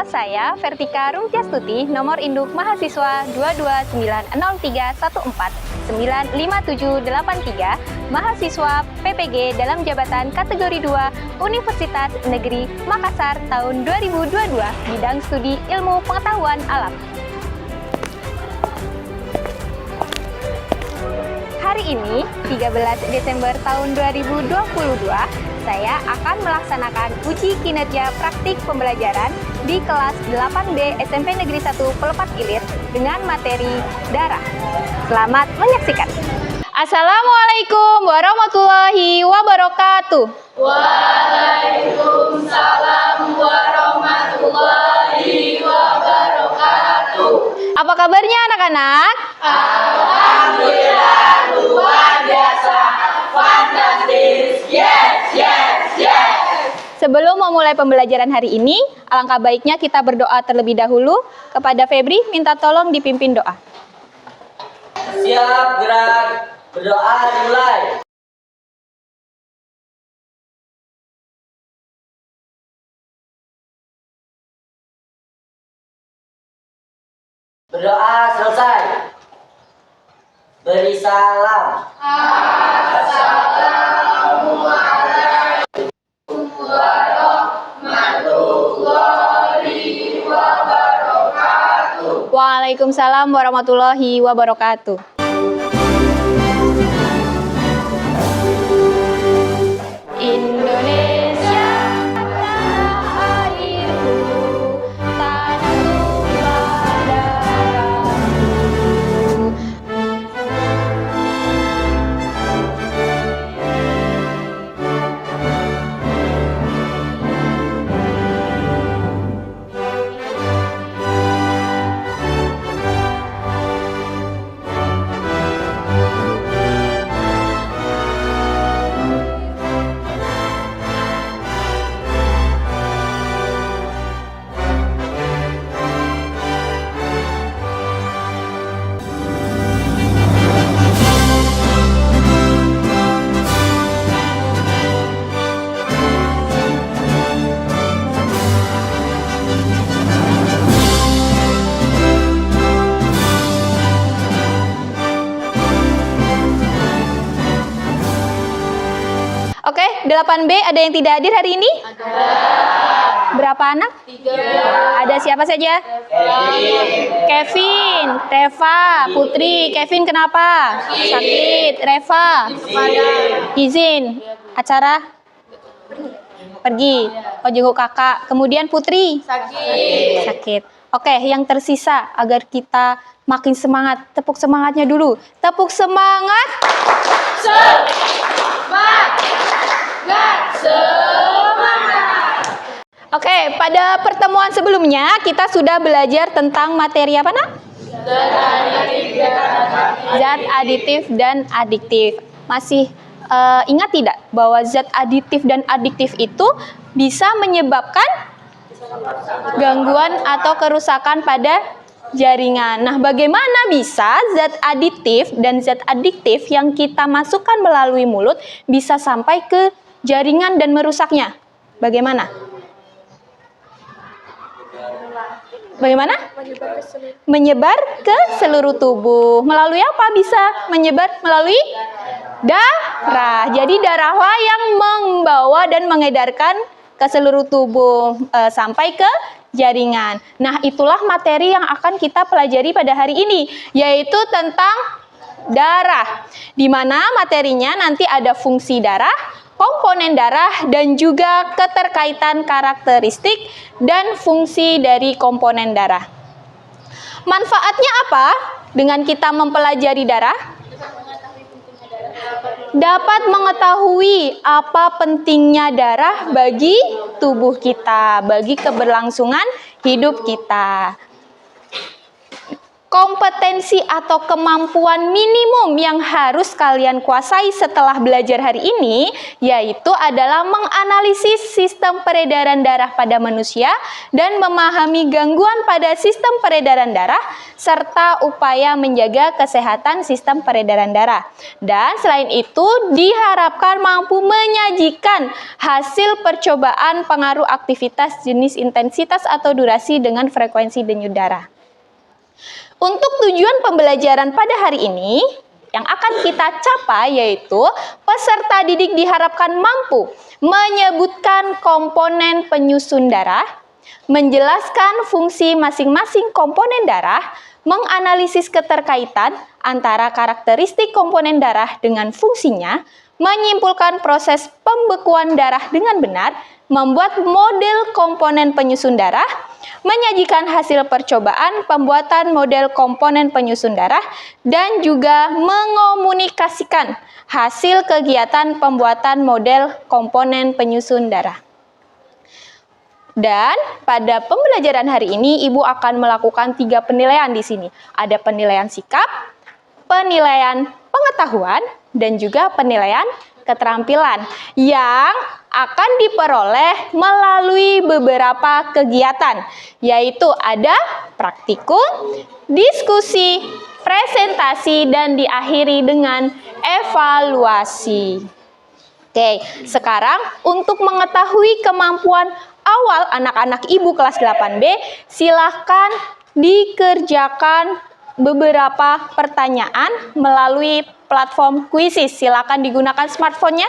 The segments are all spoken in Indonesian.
Halo, saya Vertika Rumtiastuti, nomor induk mahasiswa 22904-95783, mahasiswa PPG dalam jabatan kategori 2 Universitas Negeri Makassar tahun 2022, bidang studi ilmu pengetahuan alam. Hari ini, 13 Desember tahun 2022, saya akan melaksanakan uji kinerja praktik pembelajaran di kelas 8B SMP Negeri 1 Pelepas Ilir dengan materi darah. Selamat menyaksikan. Assalamualaikum warahmatullahi wabarakatuh. Waalaikumsalam warahmatullahi wabarakatuh. Apa kabarnya anak-anak? Alhamdulillah, luar biasa, fantastis, yes, yes, yes. Sebelum memulai pembelajaran hari ini, alangkah baiknya kita berdoa terlebih dahulu. Kepada Febri, minta tolong dipimpin doa. Siap, gerak, berdoa dimulai. Berdoa selesai. Beri salam. Assalamualaikum warahmatullahi wabarakatuh. Waalaikumsalam warahmatullahi wabarakatuh. Indonesia, tanah airku, tanah tumpah darahku. Oke, 8B ada yang tidak hadir hari ini? Ada. Berapa anak? 3. Ada siapa saja? Kevin, Reva, Putri. Kevin kenapa? Sakit. Reva? Izin. Acara? Pergi. Oh, jenguk kakak. Kemudian Putri? Sakit. Oke, yang tersisa agar kita makin semangat. Tepuk semangatnya dulu. Tepuk semangat. Oke, pada pertemuan sebelumnya kita sudah belajar tentang materi apa, Nak? Zat aditif dan adiktif. Masih ingat tidak bahwa zat aditif dan adiktif itu bisa menyebabkan gangguan atau kerusakan pada jaringan. Nah, bagaimana bisa zat aditif dan zat adiktif yang kita masukkan melalui mulut bisa sampai ke jaringan dan merusaknya? Bagaimana? Bagaimana? Menyebar ke seluruh tubuh. Melalui apa bisa menyebar? Melalui darah. Jadi darahlah yang membawa dan mengedarkan ke seluruh tubuh sampai ke jaringan. Nah, itulah materi yang akan kita pelajari pada hari ini, yaitu tentang darah. Di mana materinya nanti ada fungsi darah, komponen darah, dan juga keterkaitan karakteristik dan fungsi dari komponen darah. Manfaatnya apa dengan kita mempelajari darah? Dapat mengetahui apa pentingnya darah bagi tubuh kita, bagi keberlangsungan hidup kita. kompetensi atau kemampuan minimum yang harus kalian kuasai setelah belajar hari ini, yaitu adalah menganalisis sistem peredaran darah pada manusia dan memahami gangguan pada sistem peredaran darah, serta upaya menjaga kesehatan sistem peredaran darah. Dan selain itu, diharapkan mampu menyajikan hasil percobaan pengaruh aktivitas, jenis, intensitas, atau durasi dengan frekuensi denyut darah. Untuk tujuan pembelajaran pada hari ini, yang akan kita capai yaitu peserta didik diharapkan mampu menyebutkan komponen penyusun darah, menjelaskan fungsi masing-masing komponen darah, menganalisis keterkaitan antara karakteristik komponen darah dengan fungsinya, menyimpulkan proses pembekuan darah dengan benar, membuat model komponen penyusun darah, menyajikan hasil percobaan pembuatan model komponen penyusun darah, dan juga mengomunikasikan hasil kegiatan pembuatan model komponen penyusun darah. Dan pada pembelajaran hari ini, Ibu akan melakukan 3 penilaian di sini. Ada penilaian sikap, penilaian pengetahuan, dan juga penilaian keterampilan yang akan diperoleh melalui beberapa kegiatan, yaitu ada praktikum, diskusi, presentasi, dan diakhiri dengan evaluasi. Oke, sekarang untuk mengetahui kemampuan awal anak-anak Ibu kelas 8B, silahkan dikerjakan beberapa pertanyaan melalui platform Quizzes. Silahkan digunakan smartphone-nya.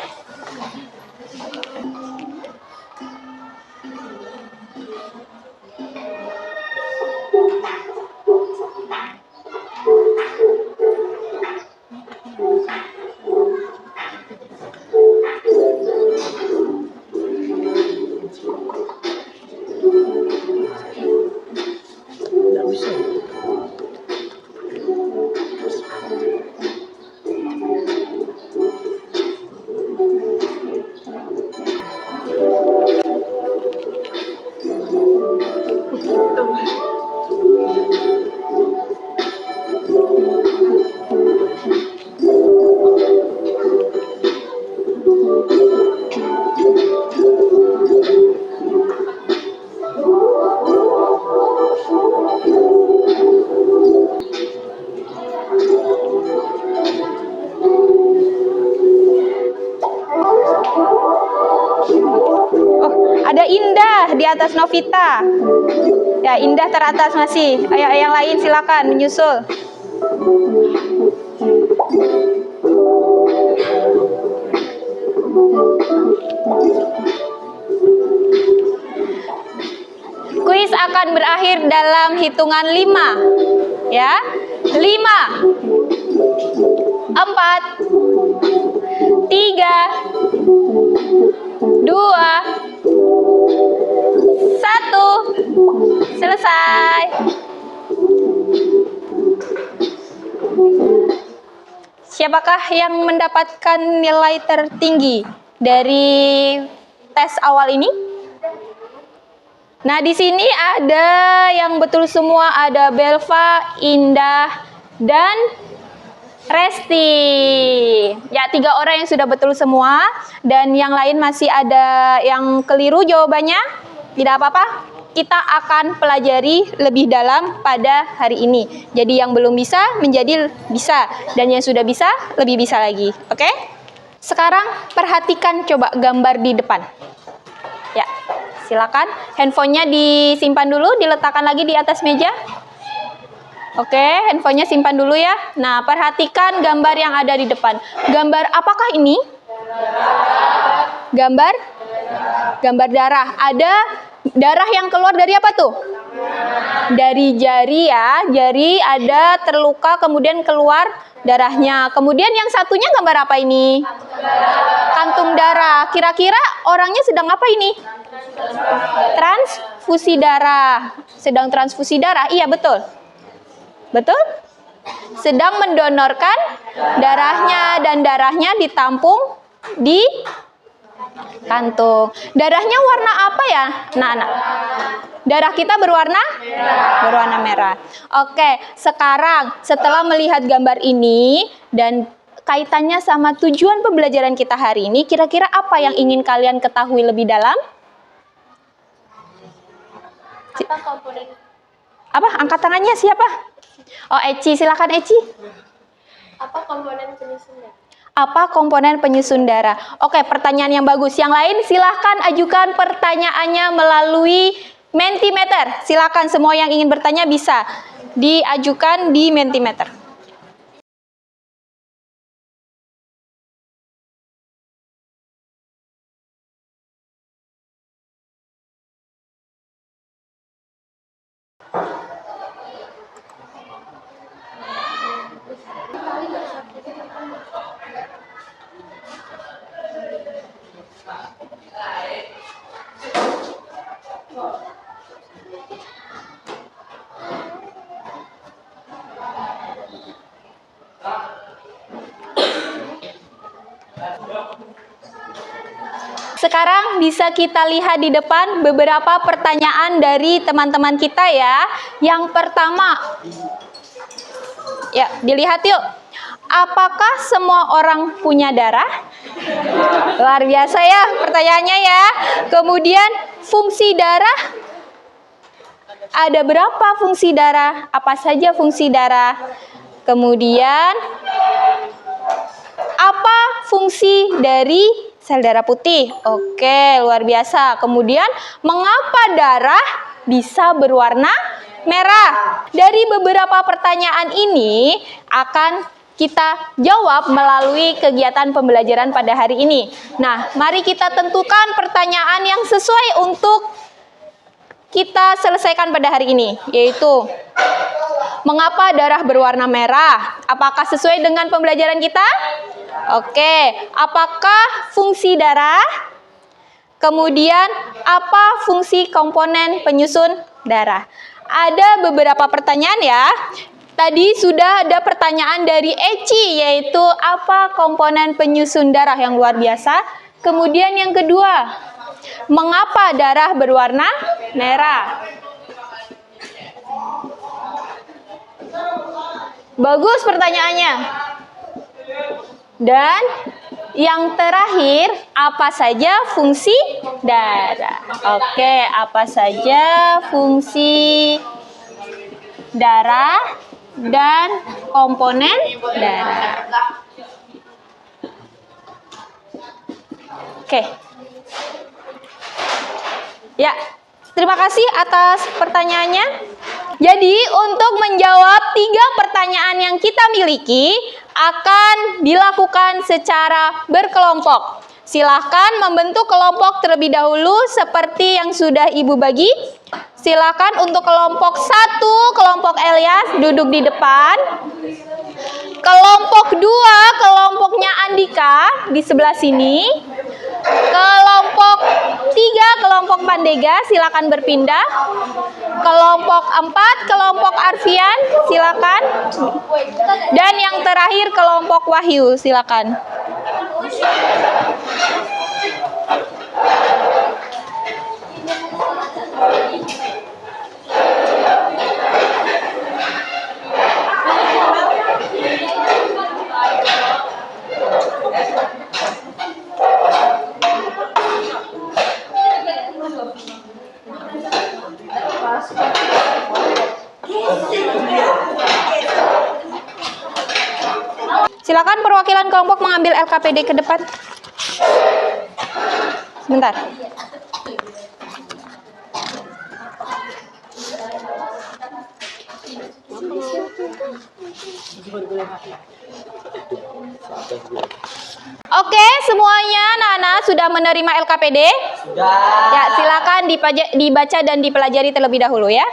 Ada Indah di atas Novita. Ya, Indah teratas masih. Ayo yang lain silakan menyusul. Kuis akan berakhir dalam hitungan 5. Ya. 5, 4, 3, 2, 1, selesai. Siapakah yang mendapatkan nilai tertinggi dari tes awal ini? Nah, di sini ada yang betul semua, ada Belva, Indah, dan Resti. Ya, 3 orang yang sudah betul semua, dan yang lain masih ada yang keliru jawabannya. Tidak apa-apa, kita akan pelajari lebih dalam pada hari ini. Jadi yang belum bisa menjadi bisa, dan yang sudah bisa lebih bisa lagi. Oke? Sekarang perhatikan coba gambar di depan. Ya, silakan handphonenya disimpan dulu, diletakkan lagi di atas meja. Oke, handphonenya simpan dulu ya. Nah, perhatikan gambar yang ada di depan. Gambar apakah ini? Gambar darah. Ada darah yang keluar dari apa tuh? Dari jari ya. Jari ada terluka kemudian keluar darahnya. Kemudian yang satunya gambar apa ini? Kantung darah. Kira-kira orangnya sedang apa ini? Transfusi darah. Sedang transfusi darah. Iya, betul. Betul? Sedang mendonorkan darahnya, dan darahnya ditampung di kantung. Darahnya warna apa ya, anak-anak? Darah kita berwarna? Berwarna merah. Oke, sekarang setelah melihat gambar ini dan kaitannya sama tujuan pembelajaran kita hari ini, kira-kira apa yang ingin kalian ketahui lebih dalam? Apa komponen? Apa? Angkat tangannya siapa? Oh, Eci, silakan Eci. Apa komponen penyusun darah? Apa komponen penyusun darah? Oke, pertanyaan yang bagus. Yang lain silahkan ajukan pertanyaannya melalui Mentimeter. Silahkan semua yang ingin bertanya bisa diajukan di Mentimeter. Sekarang bisa kita lihat di depan beberapa pertanyaan dari teman-teman kita ya. Yang pertama, ya dilihat yuk. Apakah semua orang punya darah? Luar biasa ya pertanyaannya ya. Kemudian fungsi darah, ada berapa fungsi darah? Apa saja fungsi darah? Kemudian apa fungsi dari sel darah putih? Oke, luar biasa. Kemudian mengapa darah bisa berwarna merah? Dari beberapa pertanyaan ini akan kita jawab melalui kegiatan pembelajaran pada hari ini. Nah, mari kita tentukan pertanyaan yang sesuai untuk kita selesaikan pada hari ini, yaitu mengapa darah berwarna merah? Apakah sesuai dengan pembelajaran kita? Oke, apakah fungsi darah? Kemudian, apa fungsi komponen penyusun darah? Ada beberapa pertanyaan ya. Tadi sudah ada pertanyaan dari Eci, yaitu apa komponen penyusun darah, yang luar biasa. Kemudian yang kedua, mengapa darah berwarna merah? Bagus pertanyaannya. Dan yang terakhir, apa saja fungsi darah? Oke, apa saja fungsi darah dan komponen darah? Oke. Ya, terima kasih atas pertanyaannya. Jadi, untuk menjawab 3 pertanyaan yang kita miliki, akan dilakukan secara berkelompok. Silahkan membentuk kelompok terlebih dahulu seperti yang sudah Ibu bagi. Silahkan untuk kelompok 1, kelompok Elias duduk di depan. Kelompok 2, kelompoknya Andika di sebelah sini. Kelompok 3, kelompok Pandega, silakan berpindah. Kelompok 4, kelompok Arfian, silakan. Dan yang terakhir kelompok Wahyu, silakan. Silakan perwakilan kelompok mengambil LKPD ke depan. Sebentar. Oke, semuanya anak-anak sudah menerima LKPD? Sudah. Ya, silakan dibaca dan dipelajari terlebih dahulu ya.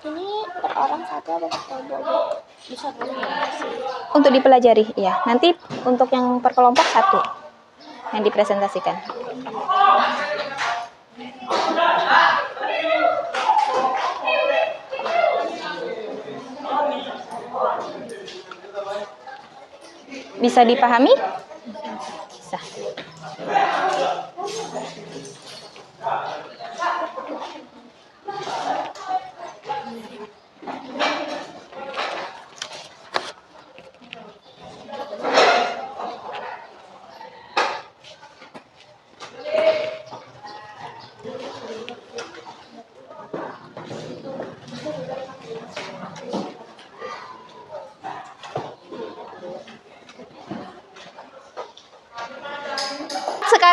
Ini per orang satu atau per kelompok? Bisa Untuk dipelajari, ya. Nanti untuk yang per kelompok 1 yang dipresentasikan. Bisa dipahami? Bisa.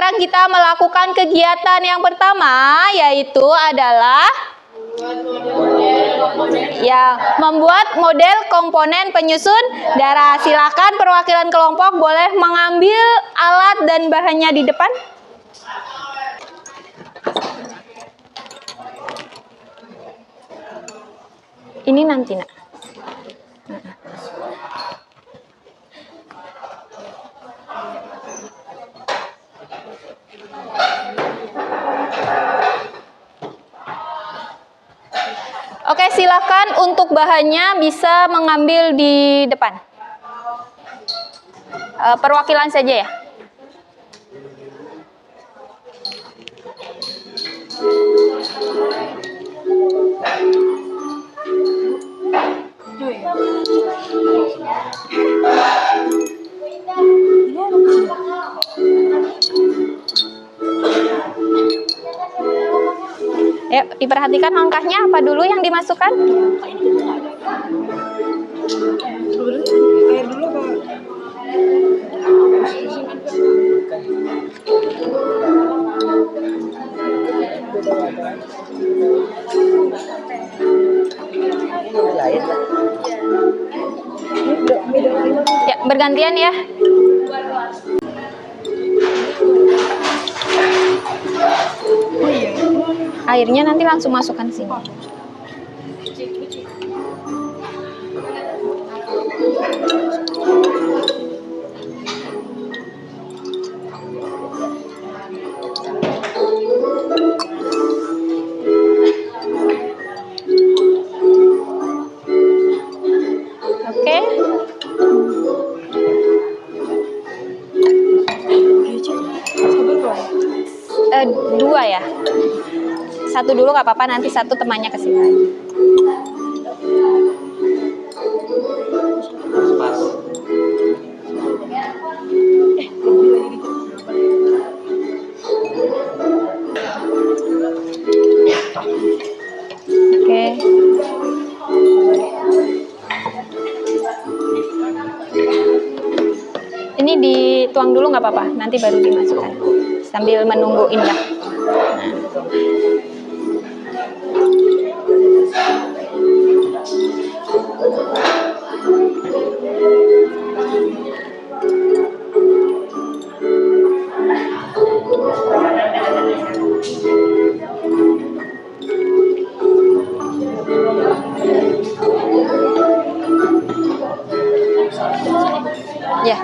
sekarang kita melakukan kegiatan yang pertama, yaitu adalah membuat model komponen penyusun darah. Silakan perwakilan kelompok boleh mengambil alat dan bahannya di depan. Ini nanti, Nak. Oke, silakan untuk bahannya bisa mengambil di depan. Perwakilan saja ya. Yuk, diperhatikan langkahnya apa dulu yang dimasukkan? Air dulu apa? Ya, bergantian ya. Airnya nanti langsung masukkan sini. Oke. Dua ya. Satu dulu nggak apa-apa, nanti satu temannya ke sini lagi. Oke. Ini dituang dulu nggak apa-apa, nanti baru dimasukkan sambil menunggu Indah. Ya.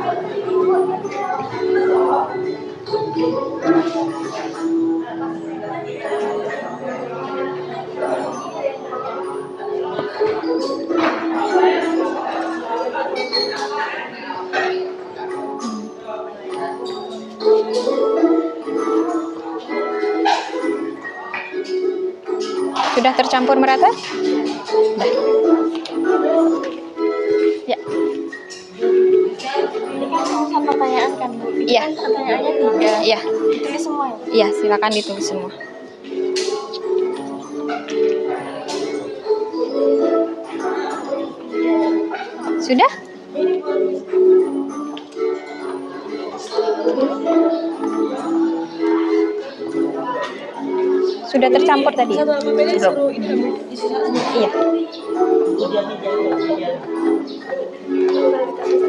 Sudah tercampur merata? Sudah. Ya. Ini kan sama pertanyaan kan, Bu? Iya. Pertanyaannya 3. Iya. Ditulis semua ya? Iya, silakan ditulis semua. Sudah? Sudah tercampur tadi? Iya.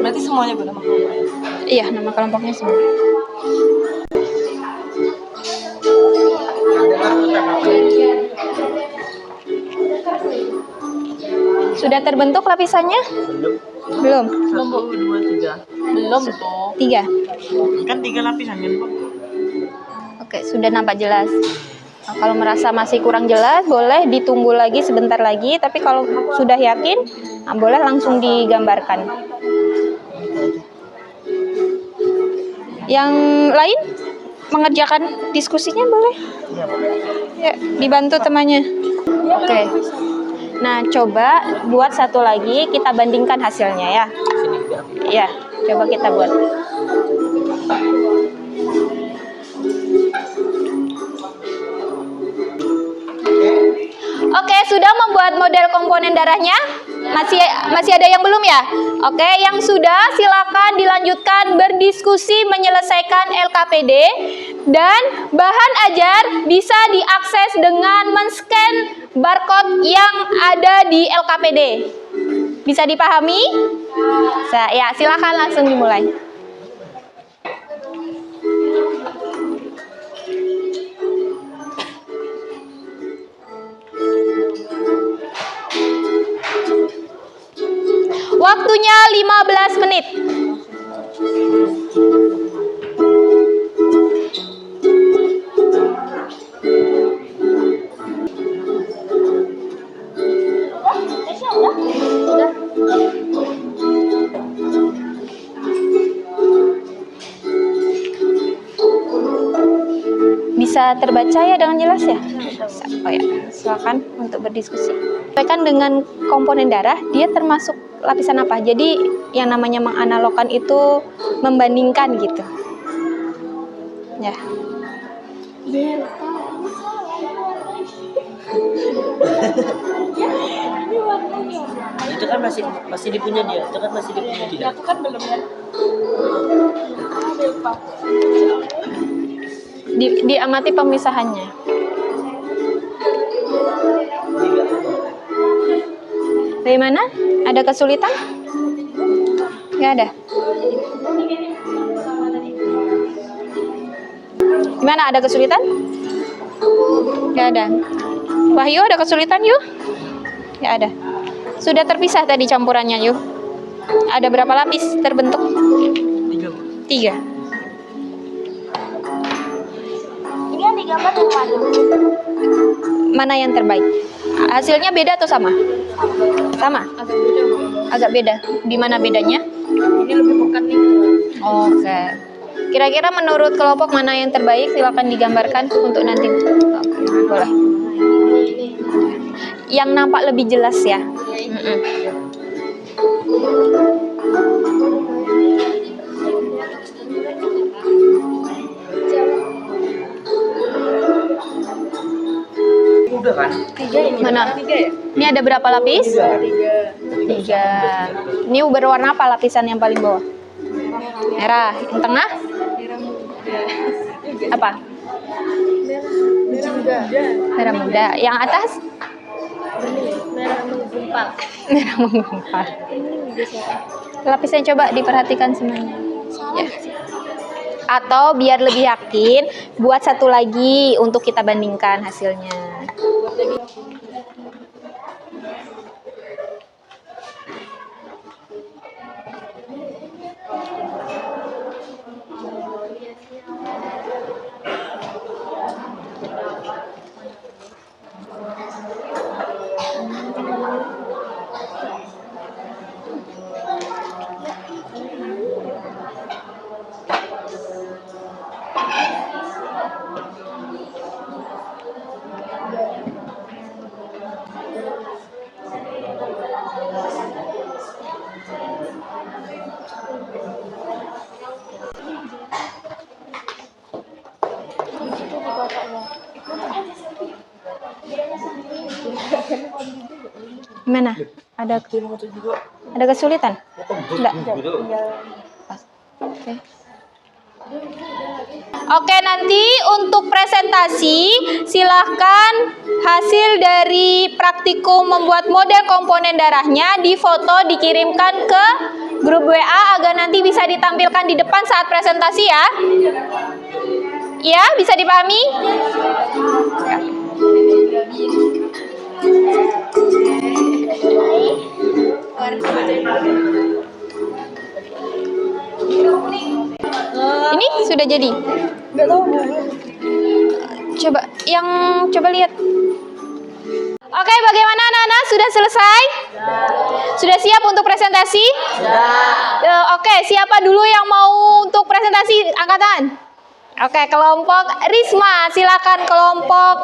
Berarti semuanya bernama kelompok. Iya, nama kelompoknya semua. Sudah terbentuk lapisannya? Belum. 1, 2, 3. Belum tuh. 3. Kan 3 lapisan kan, Bu? Oke, sudah nampak jelas. Nah, kalau merasa masih kurang jelas, boleh ditunggu lagi sebentar lagi. Tapi kalau sudah yakin, nah, boleh langsung digambarkan. Yang lain mengerjakan diskusinya boleh? Ya, dibantu temannya. Oke. Nah, coba buat satu lagi, kita bandingkan hasilnya ya. Ya, coba kita buat. Oke, sudah membuat model komponen darahnya? Masih ada yang belum ya? Oke, yang sudah silakan dilanjutkan berdiskusi menyelesaikan LKPD. Dan bahan ajar bisa diakses dengan men-scan barcode yang ada di LKPD. Bisa dipahami? Ya, silakan langsung dimulai. Waktunya 15 menit. Bisa terbaca ya dengan jelas ya? Oh ya, silakan untuk berdiskusi. Sampaikan dengan komponen darah, dia termasuk lapisan apa? Jadi yang namanya menganalogkan itu membandingkan gitu. Ya. Itu kan masih dipunya dia. Itu kan masih dipunya dia. Aku kan belum ya. Diamati pemisahannya. Bagaimana? Ada kesulitan? Nggak ada. Gimana? Ada kesulitan? Nggak ada. Wahyu, ada kesulitan yuk? Nggak ada. Sudah terpisah tadi campurannya yuk. Ada berapa lapis terbentuk? 3. Ini yang digambar yang mana? Mana yang terbaik? Hasilnya beda atau sama? Sama? Agak beda. Di mana bedanya? Ini lebih pekat nih. Oke. Kira-kira menurut kelompok mana yang terbaik? Silakan digambarkan untuk nanti. Oke, boleh. Yang nampak lebih jelas ya. Udah kan? Mana? 3 ya? Ini ada berapa lapis? 3. Ini berwarna apa lapisan yang paling bawah? Merah. Yang tengah? Apa? Merah muda. Yang atas? Merah menggumpal. Merah menggumpal. Lapisnya coba diperhatikan semuanya. Ya. Atau biar lebih yakin, buat satu lagi untuk kita bandingkan hasilnya. Gimana? Ada kesulitan? Enggak. Oke. Oke, nanti untuk presentasi silahkan hasil dari praktikum membuat model komponen darahnya difoto dikirimkan ke grup WA agar nanti bisa ditampilkan di depan saat presentasi ya. Ya, bisa dipahami? Ya. Ini sudah jadi? Enggak tahu. Coba lihat. Oke, bagaimana anak-anak? Sudah selesai? Sudah siap untuk presentasi? Oke, siapa dulu yang mau untuk presentasi? Angkatan. Oke, kelompok Risma, silakan kelompok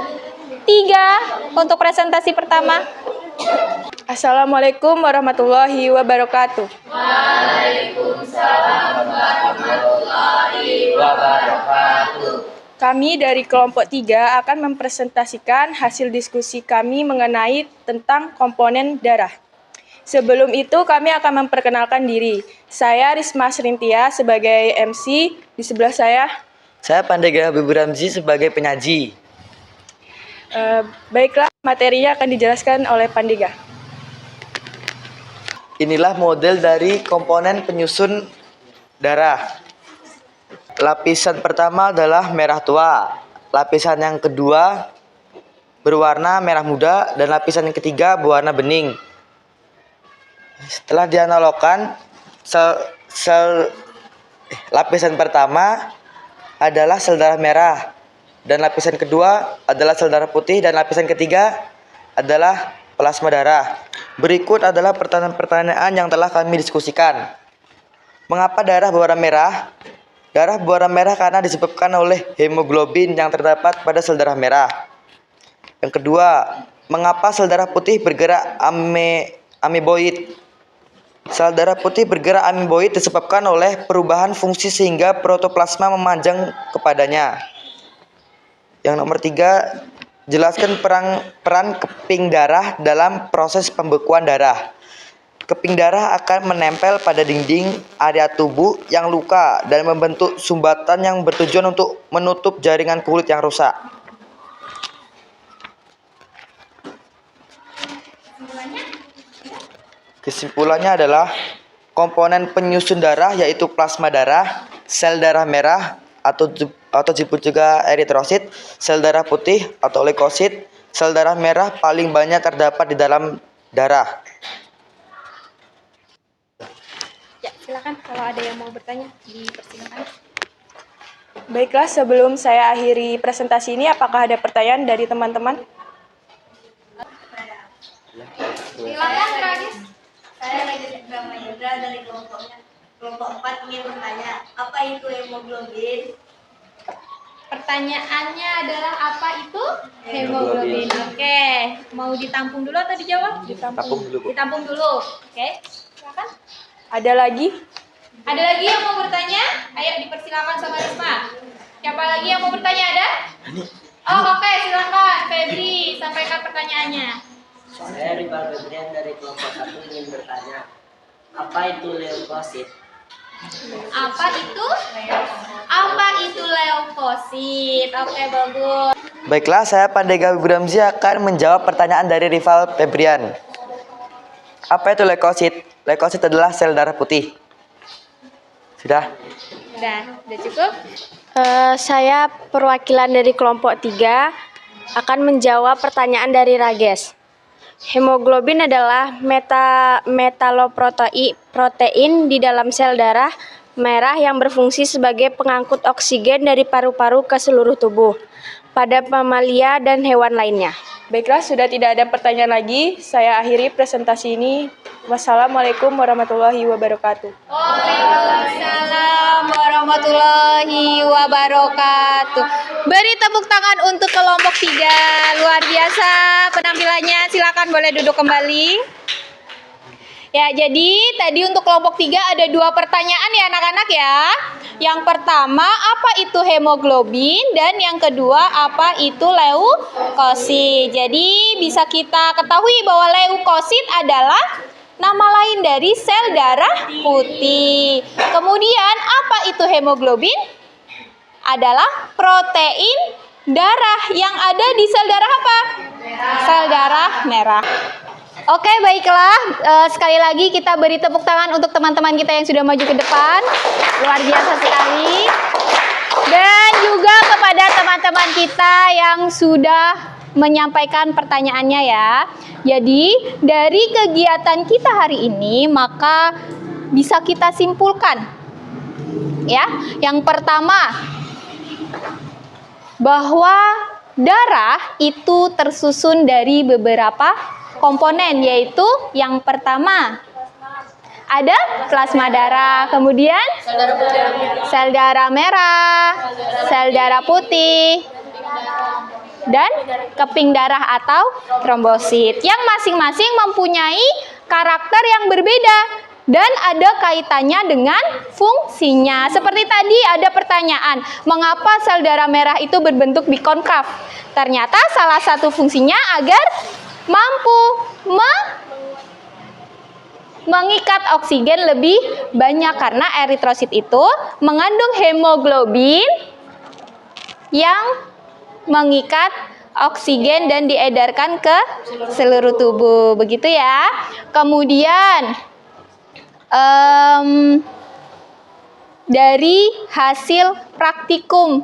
3 untuk presentasi pertama. Assalamualaikum warahmatullahi wabarakatuh. Kami dari kelompok 3 akan mempresentasikan hasil diskusi kami mengenai tentang komponen darah. Sebelum itu kami akan memperkenalkan diri. Saya Risma Srintia sebagai MC, di sebelah saya Saya Pandega Habibur Ramzi sebagai penyaji. Baiklah, materinya akan dijelaskan oleh Pandega. Inilah model dari komponen penyusun darah. Lapisan pertama adalah merah tua. Lapisan yang kedua berwarna merah muda dan lapisan yang ketiga berwarna bening. Setelah dianalogkan, lapisan pertama adalah sel darah merah dan lapisan kedua adalah sel darah putih dan lapisan ketiga adalah plasma darah. Berikut adalah pertanyaan-pertanyaan yang telah kami diskusikan. Mengapa darah berwarna merah? Darah berwarna merah karena disebabkan oleh hemoglobin yang terdapat pada sel darah merah. Yang kedua, mengapa sel darah putih bergerak ameboid? Sel darah putih bergerak ameboid disebabkan oleh perubahan fungsi sehingga protoplasma memanjang kepadanya. Yang nomor 3, jelaskan peran keping darah dalam proses pembekuan darah. Keping darah akan menempel pada dinding area tubuh yang luka dan membentuk sumbatan yang bertujuan untuk menutup jaringan kulit yang rusak. Kesimpulannya adalah komponen penyusun darah yaitu plasma darah, sel darah merah atau disebut juga eritrosit, sel darah putih atau leukosit. Sel darah merah paling banyak terdapat di dalam darah. Ya, silakan kalau ada yang mau bertanya, dipersilakan. Baiklah, sebelum saya akhiri presentasi ini, apakah ada pertanyaan dari teman-teman? Silakan, Radis. Saya Radis Ibrahim Mahendra dari kelompok 4 ingin bertanya, apa itu hemoglobin? Pertanyaannya adalah apa itu hemoglobin? Oke, mau ditampung dulu atau dijawab? Tampung dulu, Bu. Ditampung dulu. Oke, silakan. Ada lagi? Ada lagi yang mau bertanya? Ayo dipersilakan sama Risma. Siapa lagi yang mau bertanya, ada? Oh, oke, silakan Febri, sampaikan pertanyaannya. Saya Rival Febrian dari kelompok 1 ingin bertanya, apa itu leukosit? Apa itu? Apa itu leukosit? Oke, bagus. Baiklah, saya Pandega Habibur Ramzi akan menjawab pertanyaan dari Rival Febrian. Apa itu leukosit? Leukosit adalah sel darah putih. Sudah? Udah cukup? Saya perwakilan dari kelompok 3 akan menjawab pertanyaan dari Rages. Hemoglobin adalah metaloprotein di dalam sel darah merah yang berfungsi sebagai pengangkut oksigen dari paru-paru ke seluruh tubuh pada mamalia dan hewan lainnya. Baiklah, sudah tidak ada pertanyaan lagi. Saya akhiri presentasi ini. Wassalamualaikum warahmatullahi wabarakatuh. Waalaikumsalam warahmatullahi wabarakatuh. Beri tepuk tangan untuk kelompok 3. Luar biasa penampilannya. Silakan boleh duduk kembali. Ya, jadi tadi untuk kelompok 3 ada 2 pertanyaan ya anak-anak ya. Yang pertama, apa itu hemoglobin? Dan yang kedua, apa itu leukosit? Jadi bisa kita ketahui bahwa leukosit adalah nama lain dari sel darah putih. Kemudian apa itu hemoglobin? Adalah protein darah yang ada di sel darah apa? Sel darah merah. Oke, baiklah. Sekali lagi kita beri tepuk tangan untuk teman-teman kita yang sudah maju ke depan. Luar biasa sekali. Dan juga kepada teman-teman kita yang sudah menyampaikan pertanyaannya ya. Jadi, dari kegiatan kita hari ini, maka bisa kita simpulkan. Ya, yang pertama, bahwa darah itu tersusun dari beberapa komponen, yaitu yang pertama ada plasma darah, kemudian sel darah merah, sel darah putih, dan keping darah atau trombosit yang masing-masing mempunyai karakter yang berbeda dan ada kaitannya dengan fungsinya. Seperti tadi ada pertanyaan, mengapa sel darah merah itu berbentuk bikonkav? Ternyata salah satu fungsinya agar mampu mengikat oksigen lebih banyak karena eritrosit itu mengandung hemoglobin yang mengikat oksigen dan diedarkan ke seluruh tubuh. Begitu ya. Kemudian dari hasil praktikum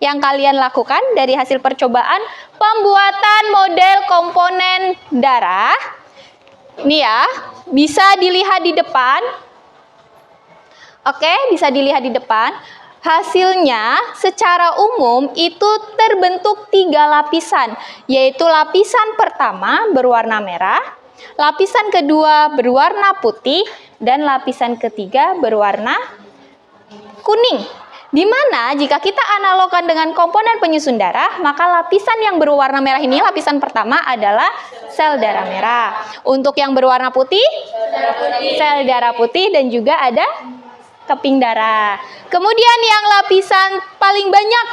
yang kalian lakukan, dari hasil percobaan pembuatan model komponen darah, ini ya, bisa dilihat di depan. Oke, bisa dilihat di depan. Hasilnya secara umum itu terbentuk 3 lapisan, yaitu lapisan pertama berwarna merah, lapisan kedua berwarna putih, dan lapisan ketiga berwarna kuning. Di mana jika kita analogkan dengan komponen penyusun darah, maka lapisan yang berwarna merah ini, lapisan pertama adalah sel darah merah. Untuk yang berwarna putih, sel darah putih, dan juga ada keping darah. Kemudian yang lapisan paling banyak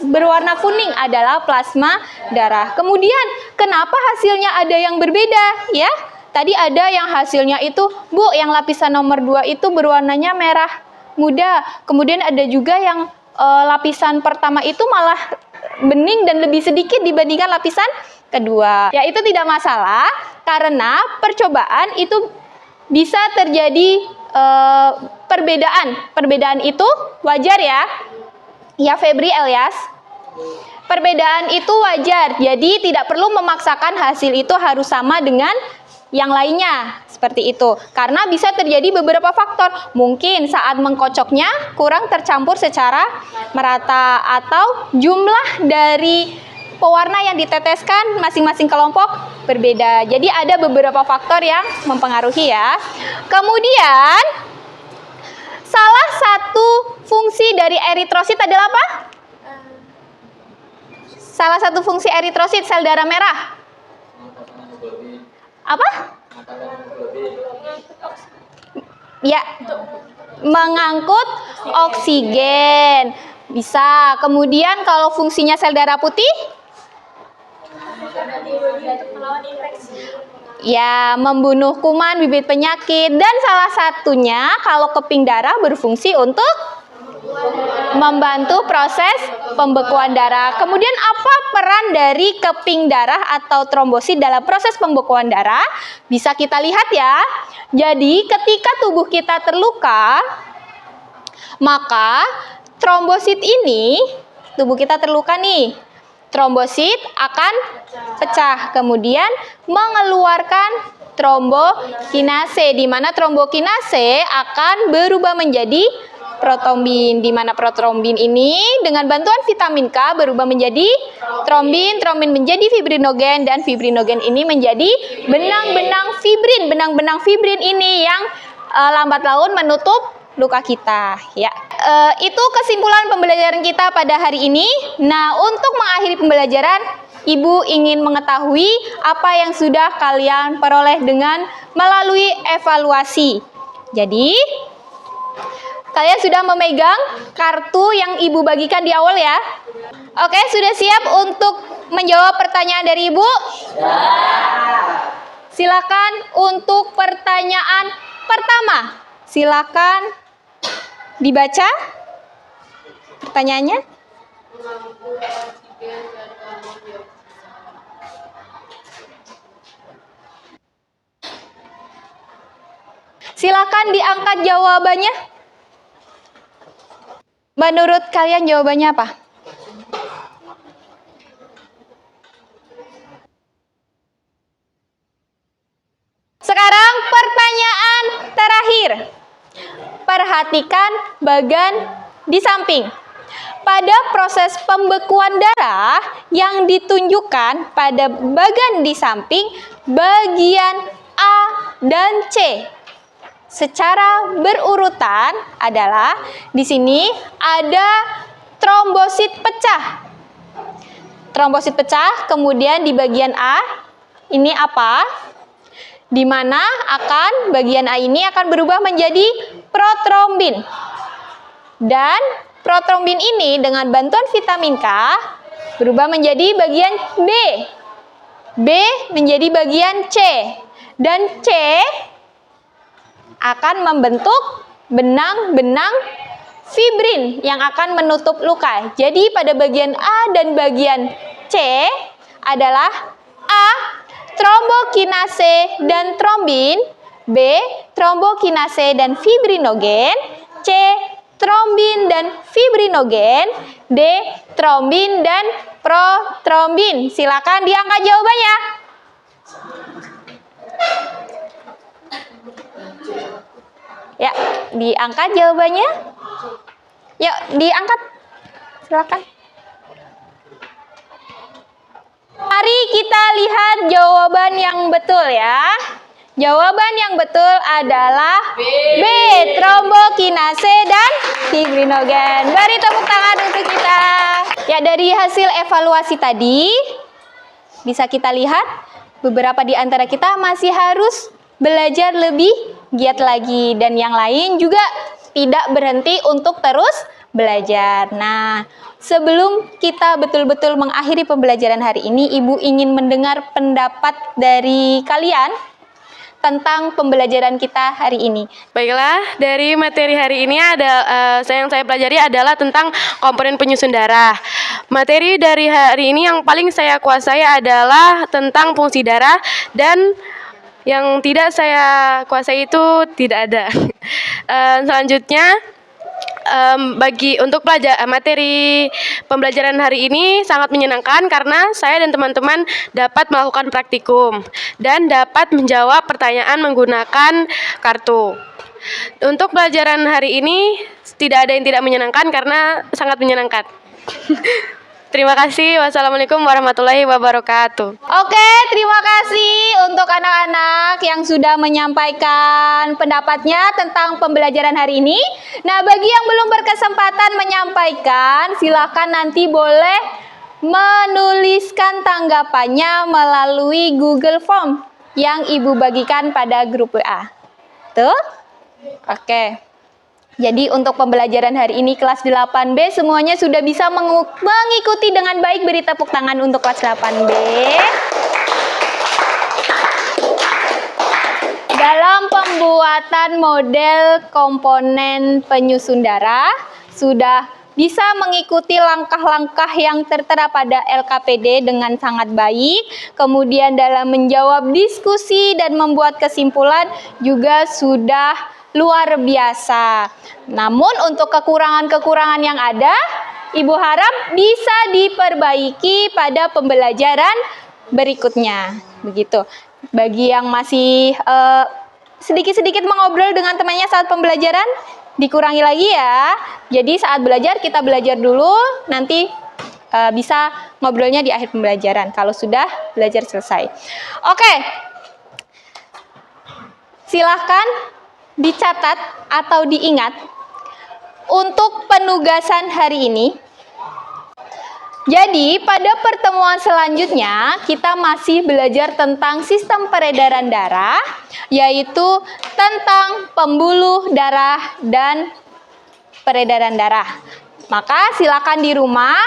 berwarna kuning adalah plasma darah. Kemudian kenapa hasilnya ada yang berbeda ya? Tadi ada yang hasilnya itu, Bu, yang lapisan nomor 2 itu berwarnanya merah muda. Kemudian ada juga yang lapisan pertama itu malah bening dan lebih sedikit dibandingkan lapisan kedua. Ya, itu tidak masalah karena percobaan itu bisa terjadi perbedaan itu wajar ya. Ya, Febri Elias. Perbedaan itu wajar. Jadi tidak perlu memaksakan hasil itu harus sama dengan yang lainnya. Seperti itu. Karena bisa terjadi beberapa faktor. Mungkin saat mengkocoknya kurang tercampur secara merata atau jumlah dari pewarna yang diteteskan masing-masing kelompok berbeda. Jadi ada beberapa faktor yang mempengaruhi ya. Kemudian salah satu fungsi dari eritrosit adalah apa? Salah satu fungsi eritrosit sel darah merah. Apa? Ya, mengangkut oksigen. Bisa. Kemudian kalau fungsinya sel darah putih? Ya, membunuh kuman, bibit penyakit. Dan salah satunya kalau keping darah berfungsi untuk membantu proses pembekuan darah. Kemudian apa peran dari keping darah atau trombosit dalam proses pembekuan darah? Bisa kita lihat ya. Jadi ketika tubuh kita terluka, maka trombosit ini, tubuh kita terluka nih, trombosit akan pecah, kemudian mengeluarkan trombokinase, di mana trombokinase akan berubah menjadi protrombin, di mana protrombin ini dengan bantuan vitamin K berubah menjadi trombin, trombin menjadi fibrinogen, dan fibrinogen ini menjadi benang-benang fibrin. Benang-benang fibrin ini yang lambat laun menutup luka kita ya. Itu kesimpulan pembelajaran kita pada hari ini. Nah, untuk mengakhiri pembelajaran, Ibu ingin mengetahui apa yang sudah kalian peroleh dengan melalui evaluasi. Jadi kalian sudah memegang kartu yang Ibu bagikan di awal ya. Oke, sudah siap untuk menjawab pertanyaan dari Ibu? Silakan untuk pertanyaan pertama. Silakan dibaca pertanyaannya. Silakan diangkat jawabannya. Menurut kalian jawabannya apa? Sekarang pertanyaan terakhir. Perhatikan bagian di samping. Pada proses pembekuan darah yang ditunjukkan pada bagian di samping, bagian A dan C secara berurutan adalah di sini ada trombosit pecah. Trombosit pecah, kemudian di bagian A ini apa? Di mana akan bagian A ini akan berubah menjadi protrombin. Dan protrombin ini dengan bantuan vitamin K berubah menjadi bagian B. B menjadi bagian C. Dan C akan membentuk benang-benang fibrin yang akan menutup luka. Jadi pada bagian A dan bagian C adalah A. Trombokinase dan trombin, B. Trombokinase dan fibrinogen, C. Trombin dan fibrinogen, D. Trombin dan protrombin. Silakan diangkat jawabannya. Ya, diangkat jawabannya. Yuk, diangkat. Silakan. Mari kita lihat jawaban yang betul ya. Jawaban yang betul adalah B. Trombokinase dan fibrinogen. Beri tepuk tangan untuk kita. Ya, dari hasil evaluasi tadi bisa kita lihat beberapa di antara kita masih harus belajar lebih giat lagi dan yang lain juga tidak berhenti untuk terus belajar. Nah, sebelum kita betul-betul mengakhiri pembelajaran hari ini, Ibu ingin mendengar pendapat dari kalian tentang pembelajaran kita hari ini. Baiklah, dari materi hari ini yang saya pelajari adalah tentang komponen penyusun darah. Materi dari hari ini yang paling saya kuasai adalah tentang fungsi darah dan yang tidak saya kuasai itu tidak ada. Selanjutnya, untuk materi pembelajaran hari ini sangat menyenangkan karena saya dan teman-teman dapat melakukan praktikum dan dapat menjawab pertanyaan menggunakan kartu. Untuk pelajaran hari ini tidak ada yang tidak menyenangkan karena sangat menyenangkan. Terima kasih. Wassalamualaikum warahmatullahi wabarakatuh. Oke, terima kasih untuk anak-anak yang sudah menyampaikan pendapatnya tentang pembelajaran hari ini. Nah, bagi yang belum berkesempatan menyampaikan, silakan nanti boleh menuliskan tanggapannya melalui Google Form yang Ibu bagikan pada grup WA. Tuh? Oke. Jadi untuk pembelajaran hari ini kelas 8B semuanya sudah bisa mengikuti dengan baik. Beri tepuk tangan untuk kelas 8B. Dalam pembuatan model komponen penyusun darah sudah bisa mengikuti langkah-langkah yang tertera pada LKPD dengan sangat baik. Kemudian dalam menjawab diskusi dan membuat kesimpulan juga sudah luar biasa. Namun untuk kekurangan-kekurangan yang ada, Ibu harap bisa diperbaiki pada pembelajaran berikutnya. Begitu. Bagi yang masih sedikit-sedikit mengobrol dengan temannya saat pembelajaran, dikurangi lagi ya. Jadi saat belajar kita belajar dulu, nanti bisa ngobrolnya di akhir pembelajaran kalau sudah belajar selesai. Oke. Silahkan dicatat atau diingat untuk penugasan hari ini. Jadi pada pertemuan selanjutnya kita masih belajar tentang sistem peredaran darah, yaitu tentang pembuluh darah dan peredaran darah. Maka silakan di rumah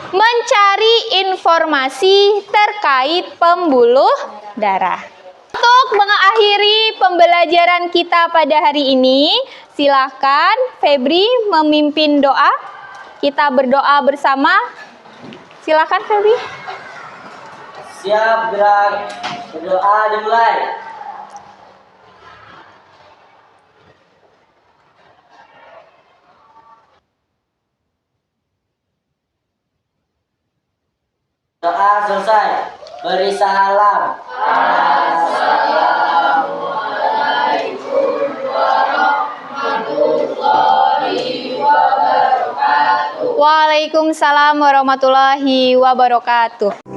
mencari informasi terkait pembuluh darah. Untuk mengakhiri pembelajaran kita pada hari ini, silakan Febri memimpin doa. Kita berdoa bersama. Silakan Febri. Siap, gerak. Berdoa dimulai. Doa selesai. Beri salam. Waalaikumsalam warahmatullahi wabarakatuh.